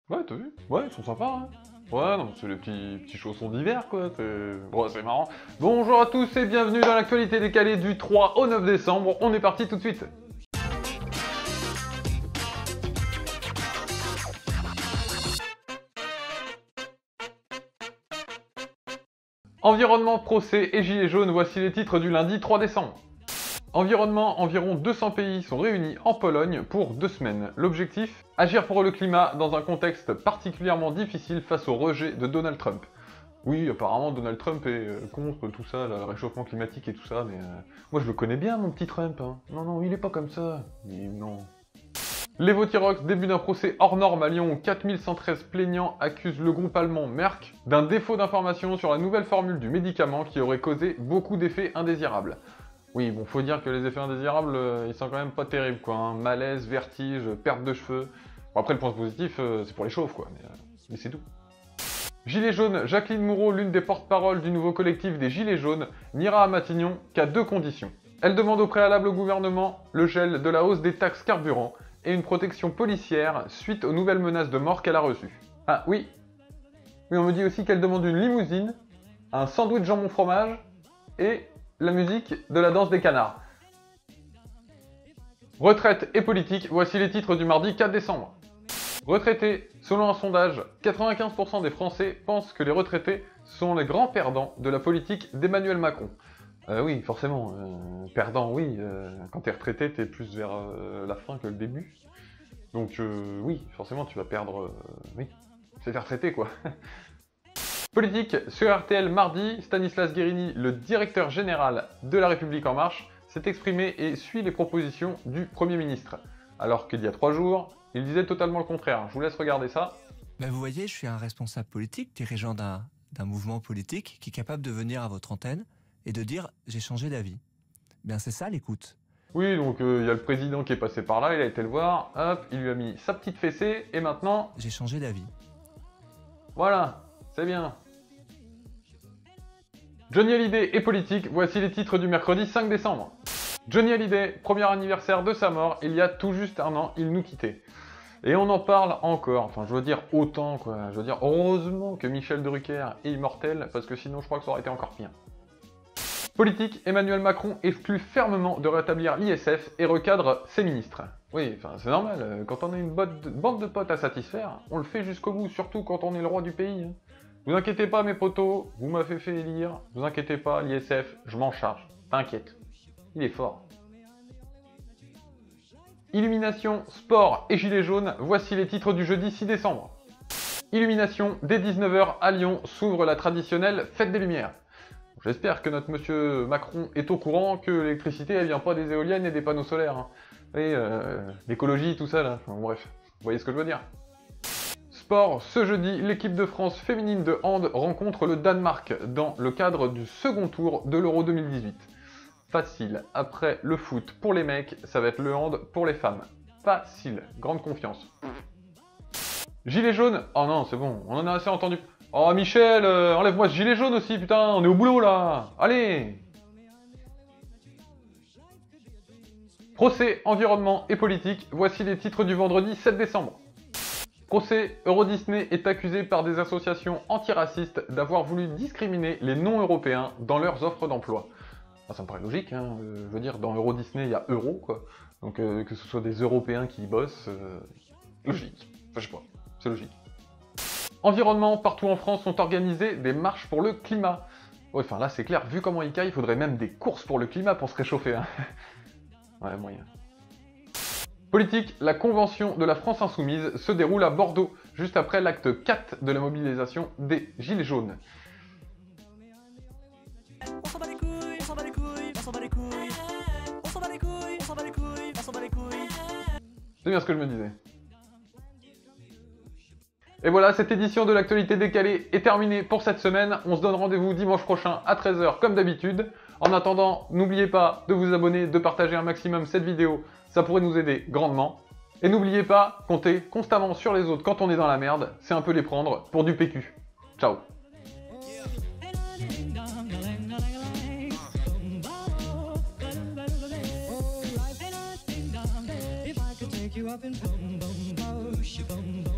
Ouais, t'as vu? Ouais, ils sont sympas, hein. Ouais, non, c'est les petits chaussons d'hiver, quoi. Bon, c'est marrant. Bonjour à tous et bienvenue dans l'actualité décalée du 3 au 9 décembre. On est parti tout de suite. Environnement, procès et gilets jaunes, voici les titres du lundi 3 décembre. Environnement, environ 200 pays sont réunis en Pologne pour 2 semaines. L'objectif? Agir pour le climat dans un contexte particulièrement difficile face au rejet de Donald Trump. Oui, apparemment Donald Trump est contre tout ça, le réchauffement climatique et tout ça, mais moi je le connais bien mon petit Trump, hein. Non, non, il est pas comme ça. Mais non. Les Votirox, début d'un procès hors norme à Lyon où 4113 plaignants accusent le groupe allemand Merck d'un défaut d'information sur la nouvelle formule du médicament qui aurait causé beaucoup d'effets indésirables. Oui, bon, faut dire que les effets indésirables, ils sont quand même pas terribles, quoi, hein. Malaise, vertige, perte de cheveux. Bon, après, le point positif, c'est pour les chauves, quoi, mais c'est tout. Gilets jaunes, Jacqueline Moureau, l'une des porte-paroles du nouveau collectif des Gilets jaunes, n'ira à Matignon qu'à 2 conditions. Elle demande au préalable au gouvernement le gel de la hausse des taxes carburant et une protection policière suite aux nouvelles menaces de mort qu'elle a reçues. Ah oui, oui, on me dit aussi qu'elle demande une limousine, un sandwich jambon fromage et la musique de la danse des canards. Retraite et politique, voici les titres du mardi 4 décembre. Retraités, selon un sondage, 95% des Français pensent que les retraités sont les grands perdants de la politique d'Emmanuel Macron. Oui, forcément, perdant, oui, quand t'es retraité, t'es plus vers la fin que le début. Donc oui, forcément, tu vas perdre... oui, c'est faire retraité, quoi. Politique, sur RTL mardi, Stanislas Guerini, le directeur général de La République En Marche, s'est exprimé et suit les propositions du Premier ministre. Alors qu'il y a 3 jours, il disait totalement le contraire. Je vous laisse regarder ça. Ben vous voyez, je suis un responsable politique, dirigeant d'un mouvement politique qui est capable de venir à votre antenne et de dire « j'ai changé d'avis ». Bien c'est ça l'écoute. Oui, donc il y a le président qui est passé par là, il a été le voir, hop, il lui a mis sa petite fessée, et maintenant... J'ai changé d'avis. Voilà, c'est bien. Johnny Hallyday est politique, voici les titres du mercredi 5 décembre. Johnny Hallyday, premier anniversaire de sa mort, il y a tout juste 1 an, il nous quittait. Et on en parle encore, enfin je veux dire autant quoi, je veux dire heureusement que Michel Drucker est immortel, parce que sinon je crois que ça aurait été encore pire. Politique, Emmanuel Macron exclut fermement de rétablir l'ISF et recadre ses ministres. Oui, enfin c'est normal, quand on a une bande de potes à satisfaire, on le fait jusqu'au bout, surtout quand on est le roi du pays. Hein. Vous inquiétez pas mes potos, vous m'avez fait élire, vous inquiétez pas, l'ISF, je m'en charge, t'inquiète. Il est fort. Illumination, sport et gilets jaunes, voici les titres du jeudi 6 décembre. Illumination, dès 19 h à Lyon, s'ouvre la traditionnelle Fête des Lumières. J'espère que notre monsieur Macron est au courant que l'électricité elle vient pas des éoliennes et des panneaux solaires. Hein. Et l'écologie, tout ça là, enfin, bref, vous voyez ce que je veux dire. Sport, ce jeudi, l'équipe de France féminine de hand rencontre le Danemark dans le cadre du second tour de l'Euro 2018. Facile, après le foot pour les mecs, ça va être le hand pour les femmes. Facile, grande confiance. Gilet jaune, oh non c'est bon, on en a assez entendu. Oh Michel, enlève-moi ce gilet jaune aussi, putain, on est au boulot là. Allez. Procès, environnement et politique, voici les titres du vendredi 7 décembre. Procès, Euro Disney est accusé par des associations antiracistes d'avoir voulu discriminer les non-européens dans leurs offres d'emploi. Ah, ça me paraît logique, hein. Je veux dire, dans Euro Disney, il y a euro, quoi. Donc que ce soit des Européens qui y bossent, logique. Enfin, je sais pas, c'est logique. Environnement, partout en France sont organisées des marches pour le climat. Ouais, enfin là c'est clair, vu comment il caille, il faudrait même des courses pour le climat pour se réchauffer. Hein. Ouais, moyen. Politique, la convention de la France Insoumise se déroule à Bordeaux, juste après l'acte 4 de la mobilisation des Gilets jaunes. On s'en bat les couilles, on s'en bat les couilles, on s'en bat les couilles. On s'en bat les couilles, on s'en bat les couilles, on s'en bat les couilles. C'est bien ce que je me disais. Et voilà, cette édition de l'actualité décalée est terminée pour cette semaine. On se donne rendez-vous dimanche prochain à 13 h comme d'habitude. En attendant, n'oubliez pas de vous abonner, de partager un maximum cette vidéo, ça pourrait nous aider grandement. Et n'oubliez pas, comptez constamment sur les autres quand on est dans la merde, c'est un peu les prendre pour du PQ. Ciao. You up and boom, boom, boom, boom.